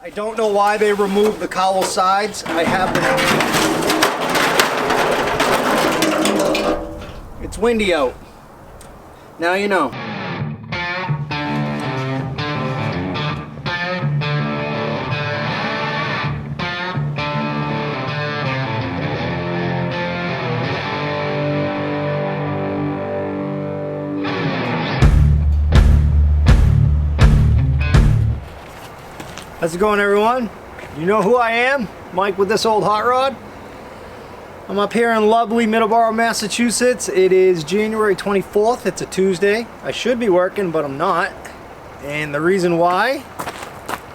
I don't know why they removed the cowl sides. I have them. It's windy out. Now you know. How's it going, everyone? You know who I am? Mike with this old hot rod. I'm up here in lovely Middleborough, Massachusetts. It is January 24th. It's a Tuesday. I should be working, but I'm not. And the reason why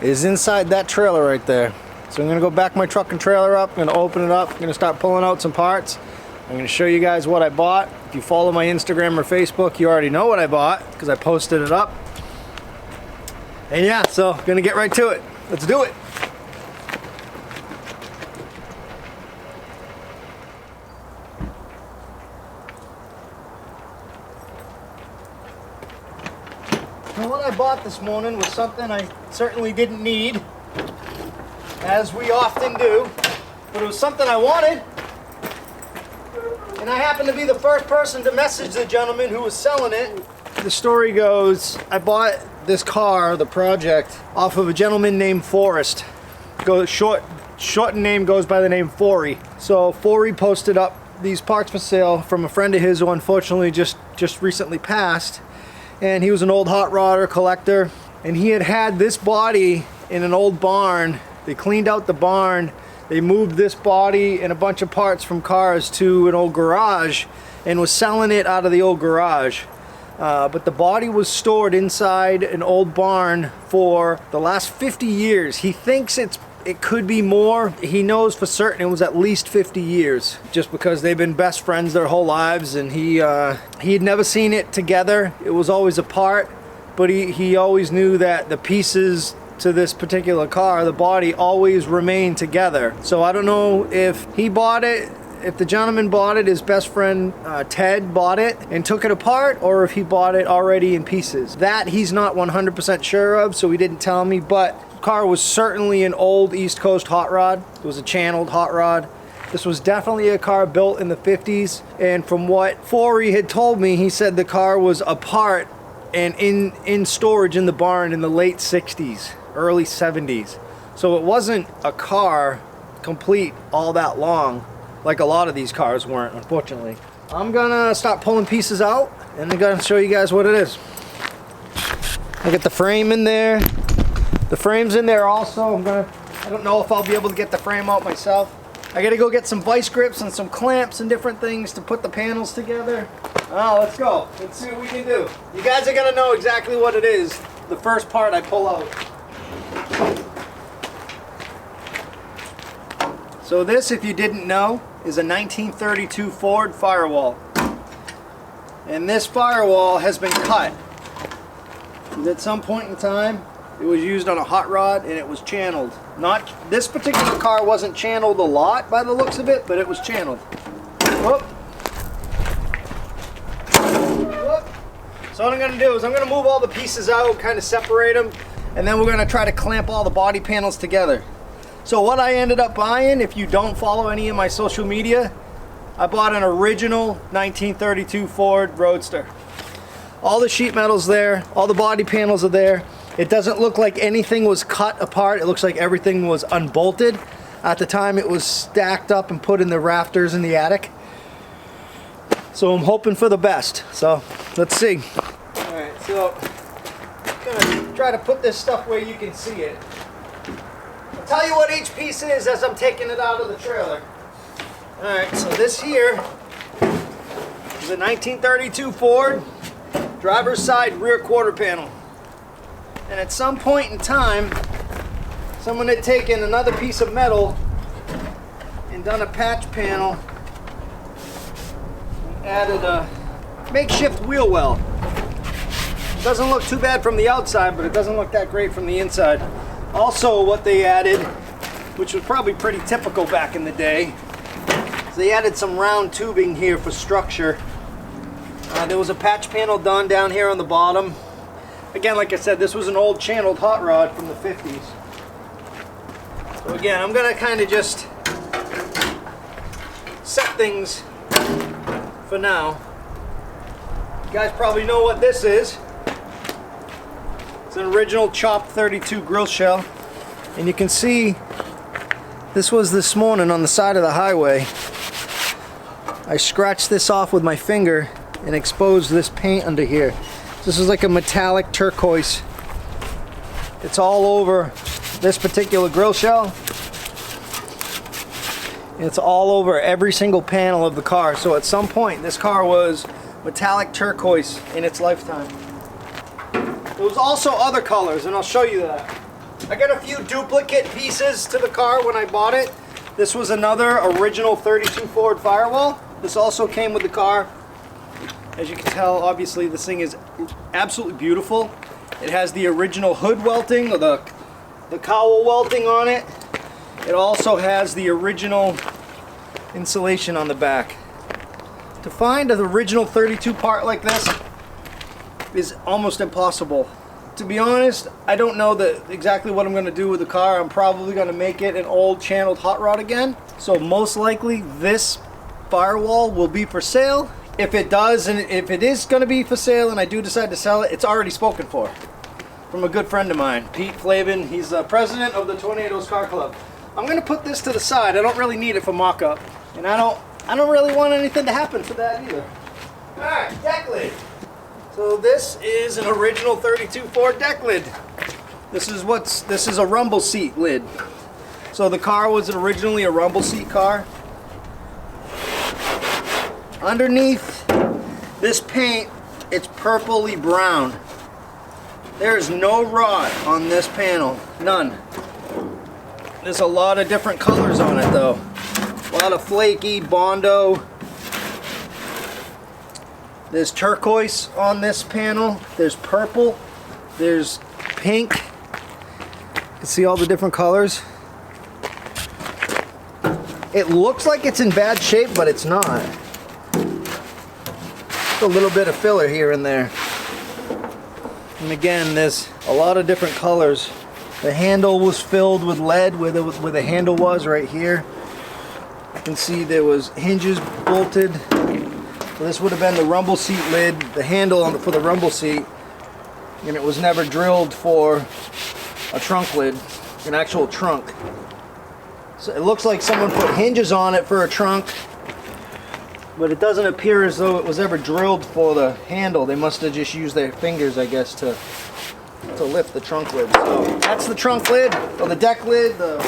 is inside that trailer right there. So I'm gonna go back my truck and trailer up. I'm gonna open it up. I'm gonna start pulling out some parts. I'm gonna show you guys what I bought. If you follow my Instagram or Facebook, you already know what I bought because I posted it up. And yeah, so I'm gonna get right to it. Let's do it. Now what I bought this morning was something I certainly didn't need, as we often do, but it was something I wanted. And I happened to be the first person to message the gentleman who was selling it. The story goes, I bought this car, the Project, off of a gentleman named Forrest. Short name goes by the name Forey. So Forey posted up these parts for sale from a friend of his who unfortunately just recently passed. And he was an old hot rodder collector. And he had this body in an old barn. They cleaned out the barn. They moved this body and a bunch of parts from cars to an old garage and was selling it out of the old garage. But the body was stored inside an old barn for the last 50 years. He thinks it could be more. He knows for certain it was at least 50 years, just because they've been best friends their whole lives, and he had never seen it together. It was always apart, but he always knew that the pieces to this particular car, the body, always remained together. So I don't know if he bought it, if the gentleman bought it, his best friend Ted bought it and took it apart, or if he bought it already in pieces. That he's not 100% sure of, so he didn't tell me, but the car was certainly an old East Coast hot rod. It was a channeled hot rod. This was definitely a car built in the 50s, and from what Forey had told me, he said the car was apart and in storage in the barn in the late 60s, early 70s. So it wasn't a car complete all that long, like a lot of these cars weren't, unfortunately. I'm gonna start pulling pieces out and I'm gonna show you guys what it is. I got the frame in there. The frame's in there also. I don't know if I'll be able to get the frame out myself. I gotta go get some vice grips and some clamps and different things to put the panels together. Oh, let's go. Let's see what we can do. You guys are gonna know exactly what it is the first part I pull out. So this, if you didn't know, is a 1932 Ford firewall. And this firewall has been cut. At some point in time, it was used on a hot rod and it was channeled. This particular car wasn't channeled a lot by the looks of it, but it was channeled. Whoop. Whoop. So what I'm going to do is I'm going to move all the pieces out, kind of separate them, and then we're going to try to clamp all the body panels together. So what I ended up buying, if you don't follow any of my social media, I bought an original 1932 Ford Roadster. All the sheet metal's there, all the body panels are there. It doesn't look like anything was cut apart. It looks like everything was unbolted. At the time it was stacked up and put in the rafters in the attic. So I'm hoping for the best. So let's see. Alright, so I'm gonna try to put this stuff where you can see it. I'll tell you what each piece is as I'm taking it out of the trailer. Alright, so this here is a 1932 Ford driver's side rear quarter panel. And at some point in time, someone had taken another piece of metal and done a patch panel and added a makeshift wheel well. It doesn't look too bad from the outside, but it doesn't look that great from the inside. Also, what they added, which was probably pretty typical back in the day, is they added some round tubing here for structure. There was a patch panel done down here on the bottom. Again, like I said, this was an old channeled hot rod from the 50s. So again, I'm gonna kind of just set things for now. You guys probably know what this is. It's an original chopped 32 grill shell, and you can see this was this morning on the side of the highway. I scratched this off with my finger and exposed this paint under here. This is like a metallic turquoise. It's all over this particular grill shell. It's all over every single panel of the car. So at some point this car was metallic turquoise in its lifetime. There was also other colors, and I'll show you that. I got a few duplicate pieces to the car when I bought it. This was another original 32 Ford Firewall. This also came with the car. As you can tell, obviously this thing is absolutely beautiful. It has the original hood welting, or the cowl welting on it. It also has the original insulation on the back. To find an original 32 part like this is almost impossible. To be honest, I don't know exactly what I'm going to do with the car. I'm probably going to make it an old channeled hot rod again. So most likely this Firewall will be for sale. If it does, and if it is going to be for sale and I do decide to sell it, it's already spoken for from a good friend of mine, Pete Flavin. He's the president of the Tornadoes Car Club. I'm going to put this to the side. I don't really need it for mock-up, and I don't really want anything to happen for that either. All right, deck lid. So this is an original 32 Ford deck lid. This is a rumble seat lid. So the car was originally a rumble seat car. Underneath this paint, it's purpley brown. There is no rot on this panel, none. There's a lot of different colors on it though. A lot of flaky, Bondo. There's turquoise on this panel. There's purple. There's pink. You can see all the different colors. It looks like it's in bad shape, but it's not. Just a little bit of filler here and there. And again, there's a lot of different colors. The handle was filled with lead where the handle was right here. You can see there was hinges bolted. So this would have been the rumble seat lid, the handle for the rumble seat, and it was never drilled for a trunk lid, an actual trunk. So it looks like someone put hinges on it for a trunk, but it doesn't appear as though it was ever drilled for the handle. They must have just used their fingers, I guess, to lift the trunk lid. So that's the trunk lid, or the deck lid, the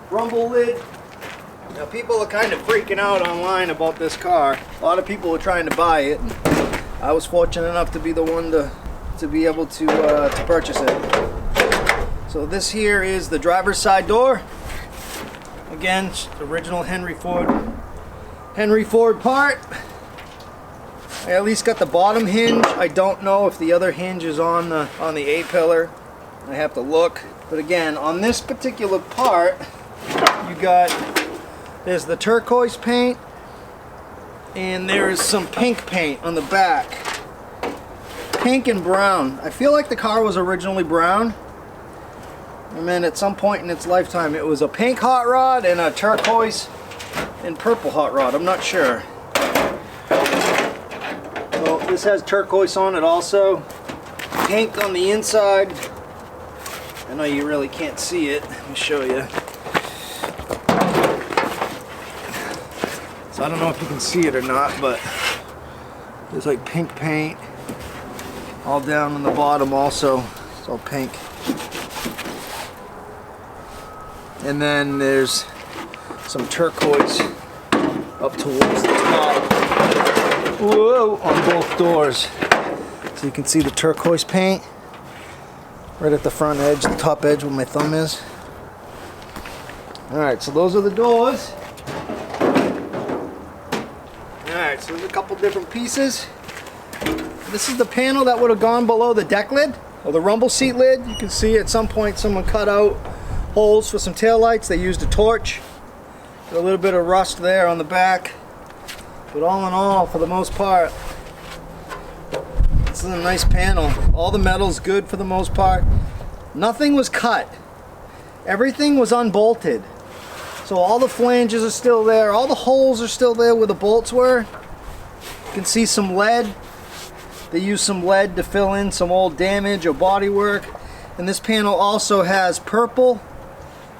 rumble lid. Now people are kind of freaking out online about this car. A lot of people are trying to buy it, and I was fortunate enough to be the one to be able to purchase it. So this here is the driver's side door. Again, original Henry Ford part. I at least got the bottom hinge. I don't know if the other hinge is on the A-pillar. I have to look. But again, on this particular part, there's the turquoise paint, and there's some pink paint on the back. Pink and brown. I feel like the car was originally brown, and then at some point in its lifetime it was a pink hot rod and a turquoise and purple hot rod. I'm not sure. So this has turquoise on it also. Pink on the inside. I know you really can't see it. Let me show you. So I don't know if you can see it or not, but there's like pink paint all down on the bottom also. It's all pink. And then there's some turquoise up towards the top. Whoa, on both doors. So you can see the turquoise paint right at the front edge, the top edge where my thumb is. Alright, so those are the doors. Alright, so there's a couple different pieces. This is the panel that would have gone below the deck lid, or the rumble seat lid. You can see at some point someone cut out holes for some taillights. They used a torch. Got a little bit of rust there on the back. But all in all, for the most part, this is a nice panel. All the metal's good for the most part. Nothing was cut. everything was unbolted. So all the flanges are still there, all the holes are still there where the bolts were. You can see some lead. They used some lead to fill in some old damage or bodywork. And this panel also has purple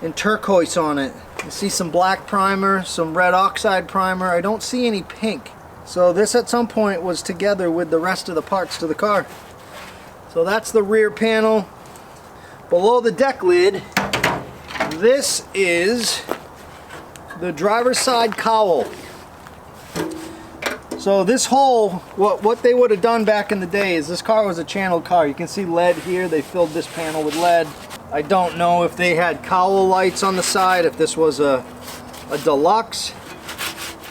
and turquoise on it. You see some black primer, some red oxide primer. I don't see any pink. So this at some point was together with the rest of the parts to the car. So that's the rear panel. Below the deck lid, this is the driver's side cowl. So this hole, what they would have done back in the day is this car was a channeled car. You can see lead here. They filled this panel with lead. I don't know if they had cowl lights on the side, if this was a deluxe.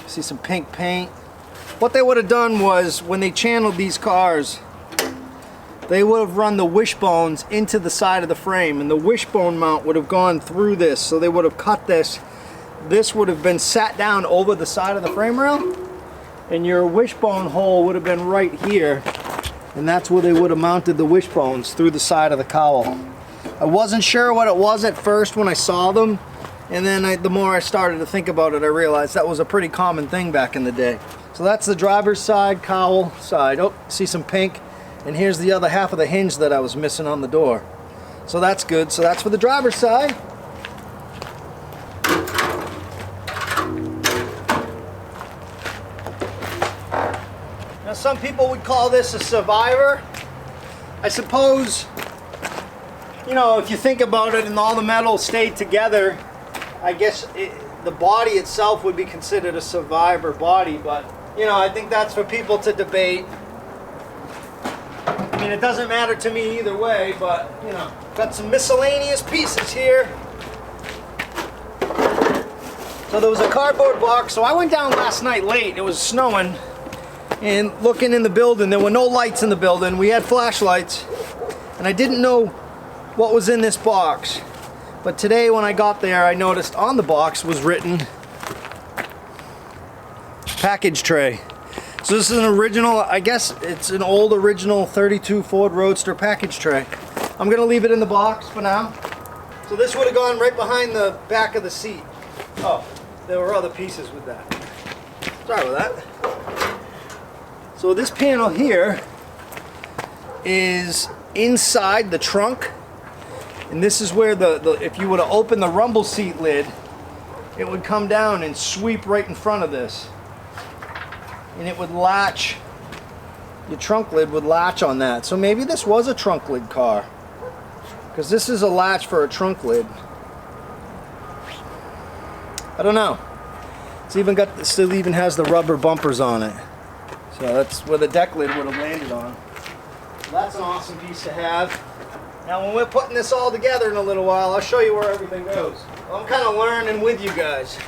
See some pink paint. What they would have done was when they channeled these cars, they would have run the wishbones into the side of the frame, and the wishbone mount would have gone through this. So they would have cut this. This would have been sat down over the side of the frame rail, and your wishbone hole would have been right here, and that's where they would have mounted the wishbones, through the side of the cowl. I wasn't sure what it was at first when I saw them, and then the more I started to think about it, I realized that was a pretty common thing back in the day. So that's the driver's side cowl side. Oh, see some pink, and here's the other half of the hinge that I was missing on the door. So that's good. So that's for the driver's side. Now some people would call this a survivor. I suppose, you know, if you think about it and all the metal stayed together, I guess the body itself would be considered a survivor body, but you know, I think that's for people to debate. I mean, it doesn't matter to me either way, but you know, got some miscellaneous pieces here. So there was a cardboard box. So I went down last night late. It was snowing. And looking in the building, there were no lights in the building. We had flashlights, and I didn't know what was in this box. But today when I got there, I noticed on the box was written package tray. So this is an original, I guess it's an old original 32 Ford Roadster package tray. I'm gonna leave it in the box for now. So this would have gone right behind the back of the seat. Oh, there were other pieces with that. Sorry about that. So this panel here is inside the trunk, and this is where if you were to open the rumble seat lid, it would come down and sweep right in front of this, and it would latch. Your trunk lid would latch on that. So maybe this was a trunk lid car, because this is a latch for a trunk lid. I don't know. Still even has the rubber bumpers on it. So that's where the deck lid would have landed on. So that's an awesome piece to have. Now when we're putting this all together in a little while, I'll show you where everything goes. I'm kind of learning with you guys.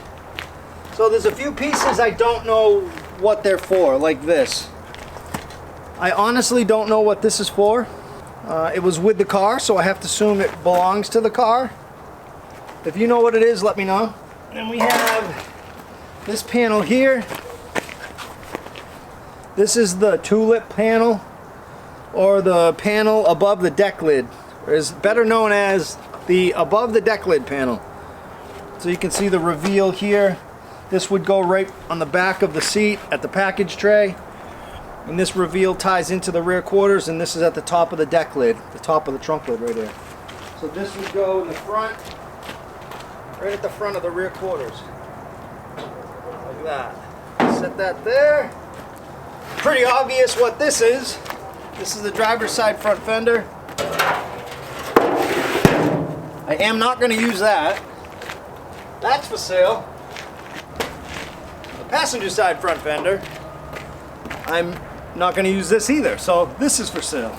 So there's a few pieces I don't know what they're for, like this. I honestly don't know what this is for. It was with the car, so I have to assume it belongs to the car. If you know what it is, let me know. And we have this panel here. This is the tulip panel, or the panel above the deck lid, or is better known as the above the deck lid panel. So you can see the reveal here. This would go right on the back of the seat at the package tray, and this reveal ties into the rear quarters, and this is at the top of the deck lid, the top of the trunk lid right there. So this would go in the front, right at the front of the rear quarters, like that. Set that there. Pretty obvious what this is. This is the driver's side front fender. I am not going to use that. That's for sale. The passenger side front fender, I'm not going to use this either. So this is for sale.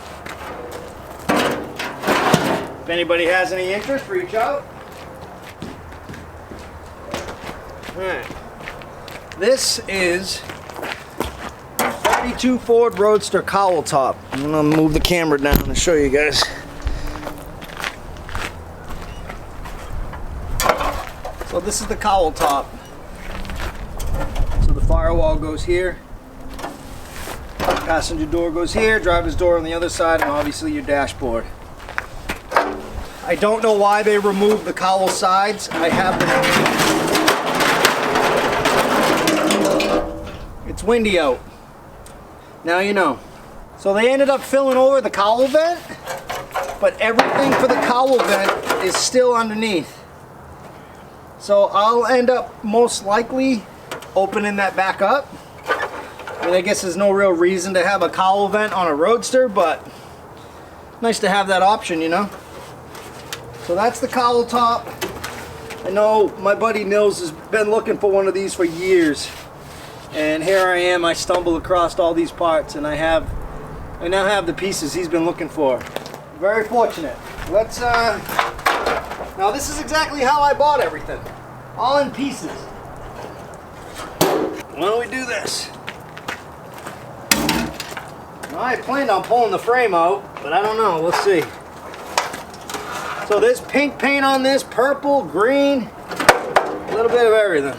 If anybody has any interest, reach out. Alright. This is 32 Ford Roadster cowl top. I'm gonna move the camera down and show you guys. So this is the cowl top. So the firewall goes here, passenger door goes here, driver's door on the other side, and obviously your dashboard. I don't know why they removed the cowl sides. I have them. It's windy out. Now you know. So they ended up filling over the cowl vent, but everything for the cowl vent is still underneath. So I'll end up most likely opening that back up. I mean, I guess there's no real reason to have a cowl vent on a Roadster, but nice to have that option, you know. So that's the cowl top. I know my buddy Nils has been looking for one of these for years. And here I am, I stumbled across all these parts, and I now have the pieces he's been looking for. Very fortunate. Let's now this is exactly how I bought everything. All in pieces. Why don't we do this? Now, I planned on pulling the frame out, but I don't know, we'll see. So there's pink paint on this, purple, green, a little bit of everything.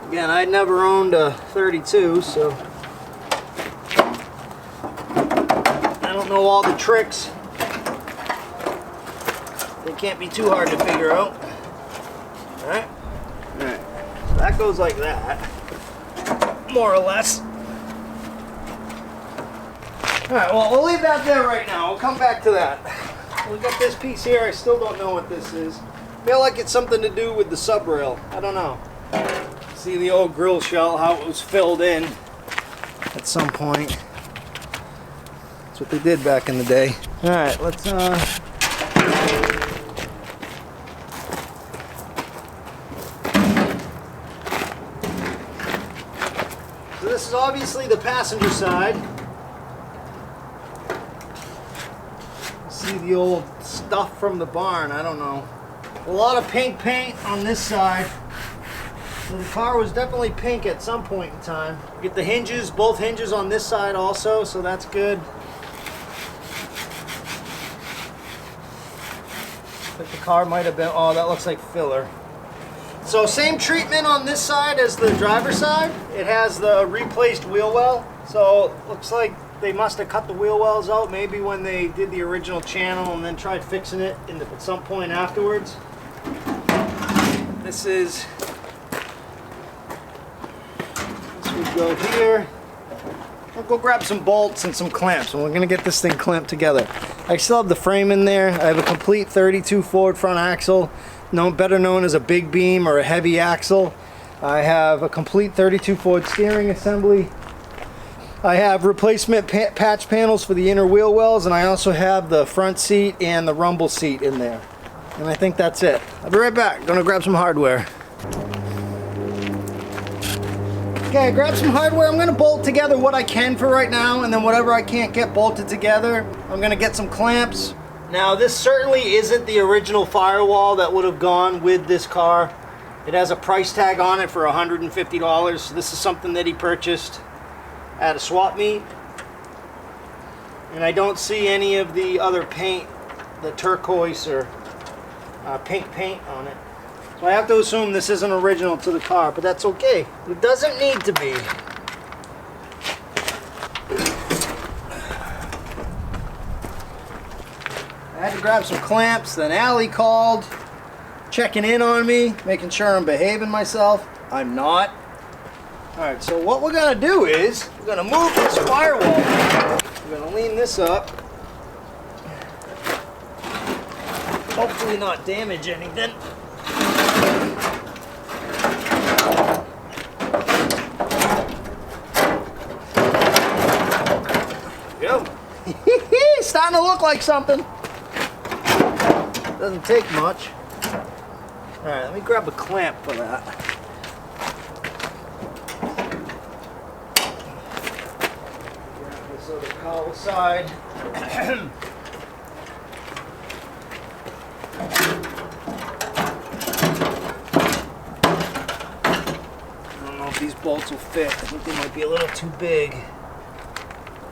Again, I'd never owned a 32, so I don't know all the tricks. They can't be too hard to figure out. Alright? Alright. So that goes like that. More or less. Alright, well, we'll leave that there right now. We'll come back to that. We got this piece here. I still don't know what this is. Feel like it's something to do with the sub rail. I don't know. See the old grill shell, how it was filled in at some point. That's what they did back in the day. Alright, let's so this is obviously the passenger side. See the old stuff from the barn, I don't know. A lot of pink paint on this side. So the car was definitely pink at some point in time. Get the hinges, both hinges on this side also, so that's good. I think the car might have been, oh, that looks like filler. So same treatment on this side as the driver's side. It has the replaced wheel well. So looks like they must have cut the wheel wells out maybe when they did the original channel and then tried fixing it at some point afterwards. This would go here. I'll go grab some bolts and some clamps and we're gonna get this thing clamped together. I still have the frame in there. I have a complete 32 Ford front axle, better known as a big beam or a heavy axle. I have a complete 32 Ford steering assembly. I have replacement patch panels for the inner wheel wells, and I also have the front seat and the rumble seat in there. And I think that's it. I'll be right back. Gonna grab some hardware. Okay, I grabbed some hardware. I'm gonna bolt together what I can for right now, and then whatever I can't get bolted together, I'm gonna get some clamps. Now, this certainly isn't the original firewall that would have gone with this car. It has a price tag on it for $150. So this is something that he purchased at a swap meet, and I don't see any of the other paint, the turquoise or pink paint on it. So I have to assume this isn't original to the car, but that's okay. It doesn't need to be. I had to grab some clamps, then Allie called, checking in on me, making sure I'm behaving myself. I'm not. Alright, so what we're going to do is, we're going to move this firewall. We're going to lean this up. Hopefully not damage anything. There we go. Starting to look like something. Doesn't take much. Alright, let me grab a clamp for that. So the cowl side. I don't know if these bolts will fit. I think they might be a little too big.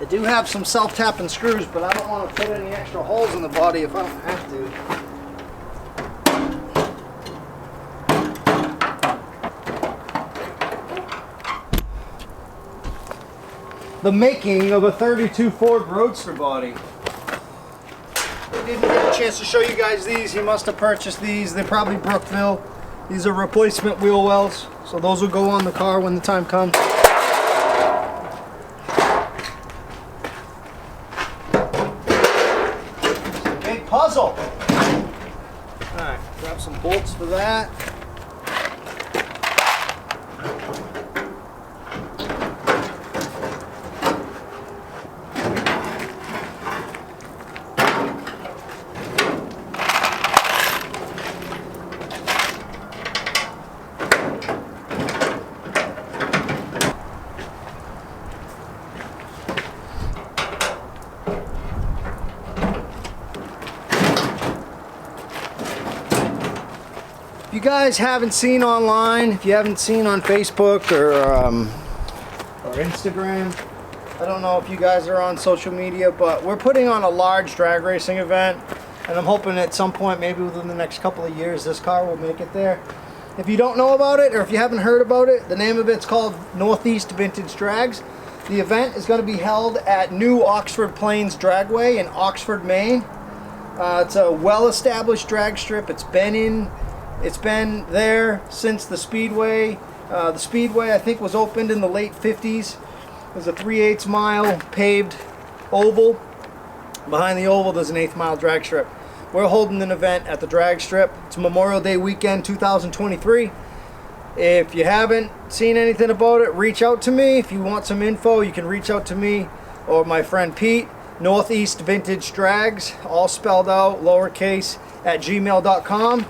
They do have some self-tapping screws, but I don't want to put any extra holes in the body if I don't have to. The making of a 32 Ford Roadster body. didn't get a chance to show you guys these. He must have purchased these. They're probably Brookville. These are replacement wheel wells, so those will go on the car when the time comes. Big puzzle. Alright, grab some bolts for that. If you guys haven't seen online, if you haven't seen on Facebook or Instagram, I don't know if you guys are on social media, but we're putting on a large drag racing event, and I'm hoping at some point, maybe within the next couple of years, this car will make it there. If you don't know about it, or if you haven't heard about it, the name of it's called Northeast Vintage Drags. The event is going to be held at New Oxford Plains Dragway in Oxford, Maine. It's a well-established drag strip. It's been there since the Speedway. The Speedway, I think, was opened in the late 50s. It was a 3/8 mile paved oval. Behind the oval, there's an 1/8 mile drag strip. We're holding an event at the drag strip. It's Memorial Day weekend 2023. If you haven't seen anything about it, reach out to me. If you want some info, you can reach out to me or my friend Pete. Northeast Vintage Drags, all spelled out, lowercase, @gmail.com.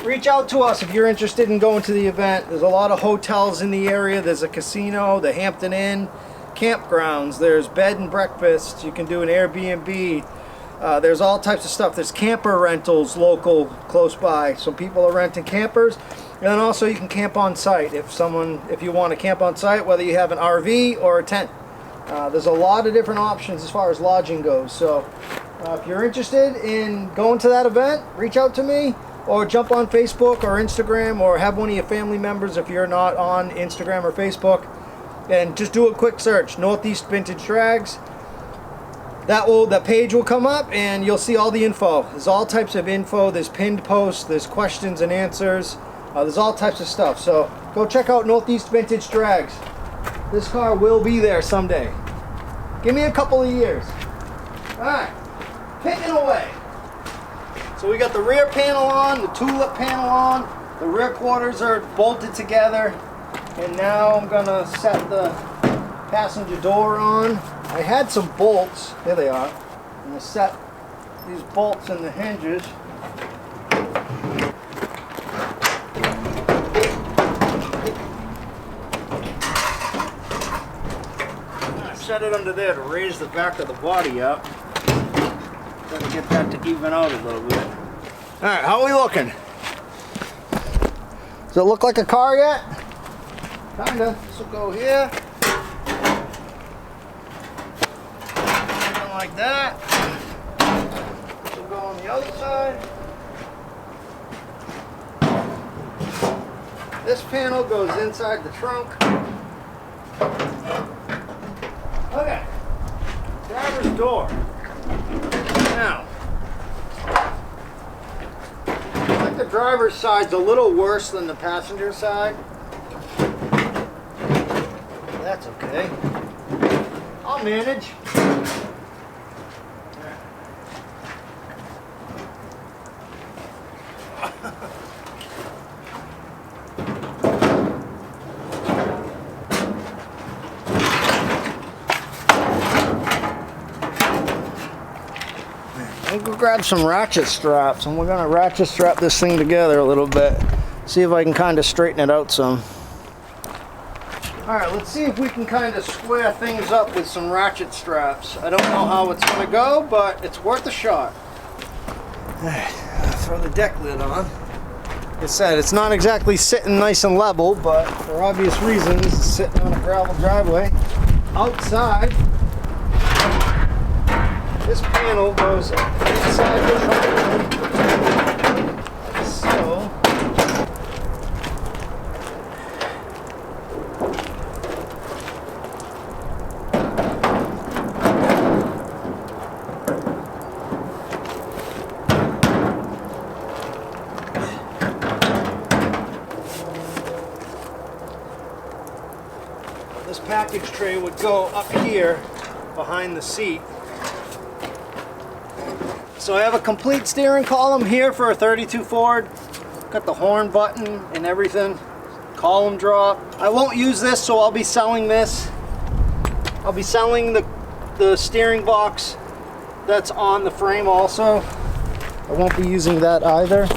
Reach out to us if you're interested in going to the event. There's a lot of hotels in the area. There's a casino, the Hampton Inn, campgrounds. There's bed and breakfast. You can do an Airbnb. There's all types of stuff. There's camper rentals local, close by. Some people are renting campers. And then also you can camp on site if you want to camp on site, whether you have an RV or a tent. There's a lot of different options as far as lodging goes. So if you're interested in going to that event, reach out to me or jump on Facebook or Instagram, or have one of your family members if you're not on Instagram or Facebook, and just do a quick search, Northeast Vintage Drags. That page will come up and you'll see all the info. There's all types of info. There's pinned posts, there's questions and answers. There's all types of stuff. So go check out Northeast Vintage Drags. This car will be there someday. Give me a couple of years. Alright, kicking away. So we got the rear panel on, the tulip panel on, the rear quarters are bolted together, and now I'm gonna set the passenger door on. I had some bolts, there they are. I'm gonna set these bolts in the hinges. Set it under there to raise the back of the body up. Gotta get that to even out a little bit. Alright, how are we looking? Does it look like a car yet? Kinda. This will go here. Something like that. This will go on the other side. This panel goes inside the trunk. Okay, driver's door. Now, I think the driver's side's a little worse than the passenger side. That's okay. I'll manage. I'll go grab some ratchet straps, and we're going to ratchet strap this thing together a little bit. See if I can kind of straighten it out some. Alright, let's see if we can kind of square things up with some ratchet straps. I don't know how it's going to go, but it's worth a shot. Alright, throw the deck lid on. Like I said, it's not exactly sitting nice and level, but for obvious reasons, it's sitting on a gravel driveway. Outside, this panel goes inside the trunk, like so. package tray would go up here behind the seat. So I have a complete steering column here for a 32 Ford. Got the horn button and everything. Column drop. I won't use this, so I'll be selling this. I'll be selling the steering box that's on the frame also. I won't be using that either.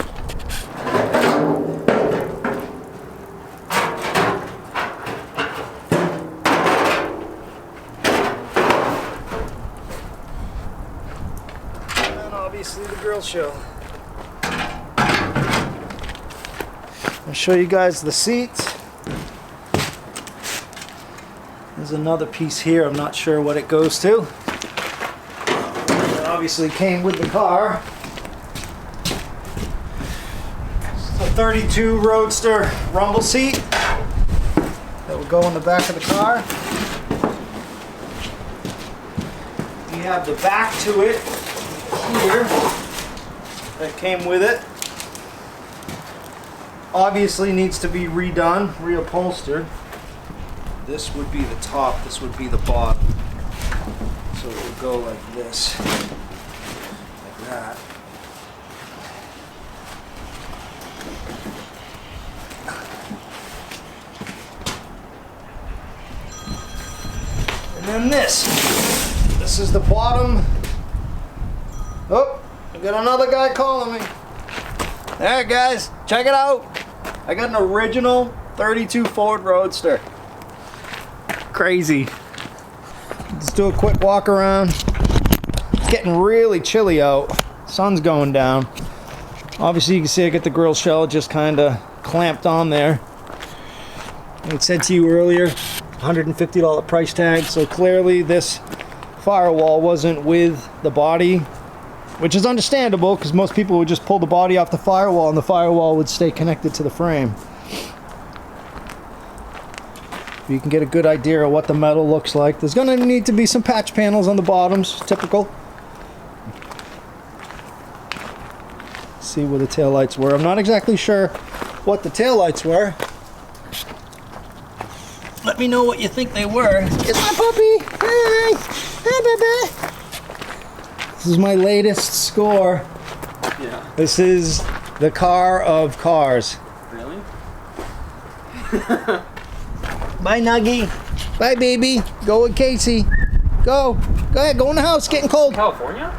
And then obviously the grill shell. I'll show you guys the seats. There's another piece here, I'm not sure what it goes to. It obviously came with the car. It's a 32 Roadster rumble seat that will go in the back of the car. We have the back to it here that came with it. Obviously needs to be redone, reupholstered. This would be the top, this would be the bottom. So it would go like this, like that. And then this is the bottom. Oh, I got another guy calling me. Alright guys, check it out. I got an original 32 Ford Roadster. Crazy. Let's do a quick walk around. It's getting really chilly out. Sun's going down. Obviously you can see I got the grill shell just kind of clamped on there. I said to you earlier, $150 price tag, so clearly this firewall wasn't with the body, which is understandable because most people would just pull the body off the firewall and the firewall would stay connected to the frame. You can get a good idea of what the metal looks like. There's going to need to be some patch panels on the bottoms, typical. See where the taillights were. I'm not exactly sure what the taillights were. Let me know what you think they were. It's my puppy. Hi. Hi, baby. This is my latest score. Yeah. This is the car of cars. Really? Bye, Nuggy. Bye, baby. Go with Casey. Go. Go ahead. Go in the house. It's getting cold. California?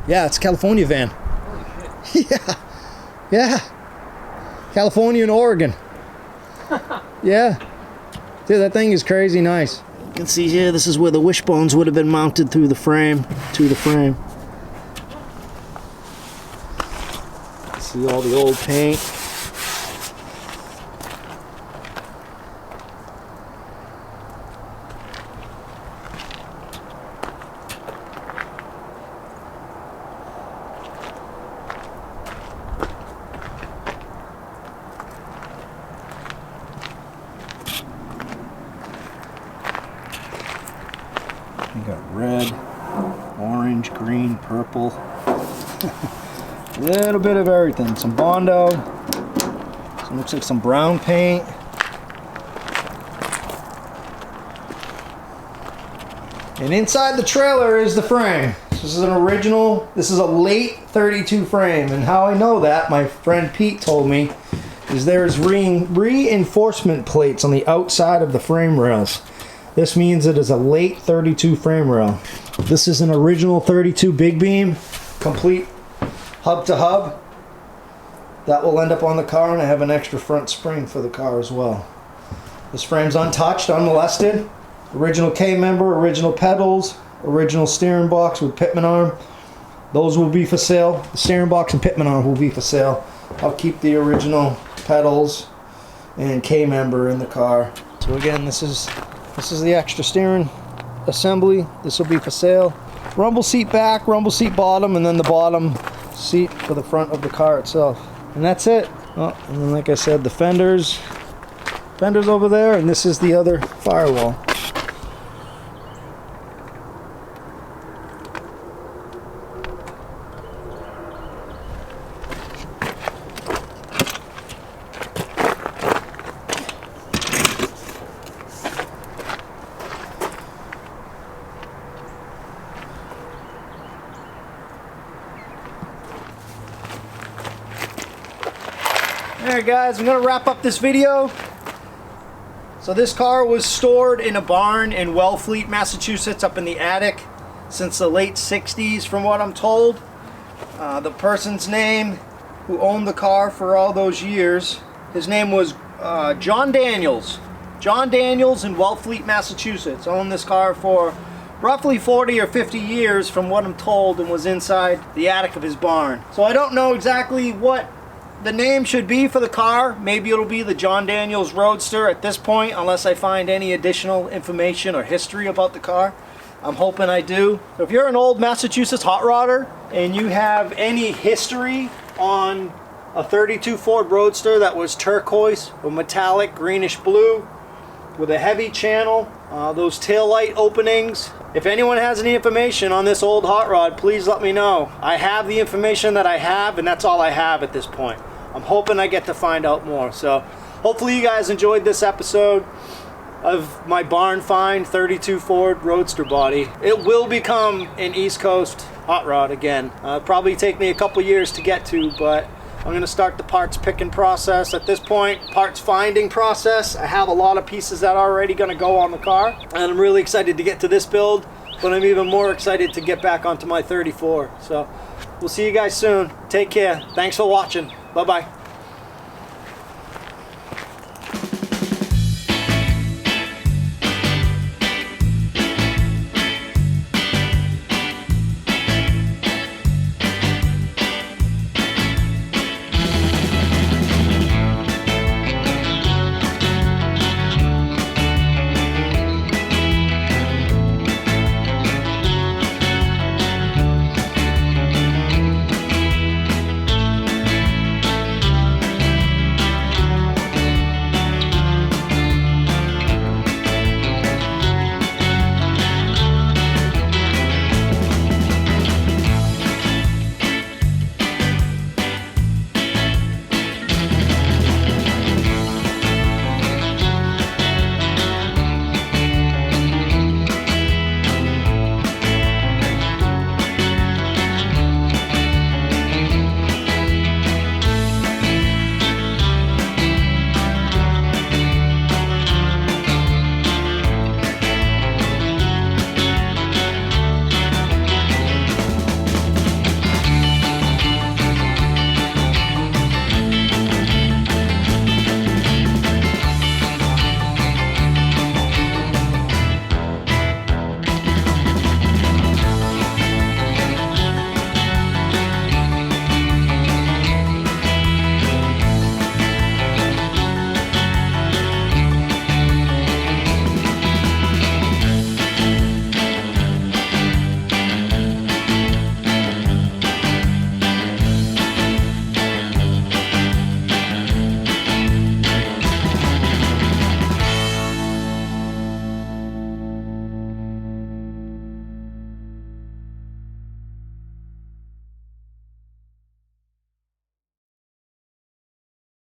Yeah, it's a California van. Holy shit. Yeah. Yeah. California and Oregon. Yeah. Dude, that thing is crazy nice. You can see here, this is where the wishbones would have been mounted through the frame, to the frame. See all the old paint. You got red, orange, green, purple. A little bit of everything. Some Bondo. Some looks like some brown paint. And inside the trailer is the frame. This is an original, this is a late 32 frame. And how I know that, my friend Pete told me, is there's reinforcement plates on the outside of the frame rails. This means it is a late 32 frame rail. This is an original 32 big beam, complete hub to hub. That will end up on the car, and I have an extra front spring for the car as well. This frame's untouched, unmolested. Original K-member, original pedals, original steering box with pitman arm. Those will be for sale. The steering box and pitman arm will be for sale. I'll keep the original pedals and K-member in the car. So again, this is the extra steering assembly. This will be for sale. Rumble seat back, rumble seat bottom, and then the bottom seat for the front of the car itself. And that's it. Oh, and then like I said, the fenders over there, and this is the other firewall. Alright guys, I'm gonna wrap up this video. So this car was stored in a barn in Wellfleet, Massachusetts, up in the attic since the late 60s from what I'm told. The person's name who owned the car for all those years, his name was John Daniels. John Daniels in Wellfleet, Massachusetts, owned this car for roughly 40 or 50 years from what I'm told, and was inside the attic of his barn. So I don't know exactly what the name should be for the car. Maybe it'll be the John Daniels Roadster at this point, unless I find any additional information or history about the car. I'm hoping I do. So if you're an old Massachusetts hot rodder and you have any history on a 32 Ford Roadster that was turquoise or metallic greenish blue with a heavy channel, those tail light openings, if anyone has any information on this old hot rod, please let me know. I have the information that I have, and that's all I have at this point. I'm hoping I get to find out more. So hopefully you guys enjoyed this episode of my barn find 32 Ford Roadster body. It will become an East Coast hot rod again. Probably take me a couple years to get to, but I'm going to start the parts picking process at this point, parts finding process. I have a lot of pieces that are already going to go on the car, and I'm really excited to get to this build, but I'm even more excited to get back onto my 34. So we'll see you guys soon. Take care. Thanks for watching. Bye-bye.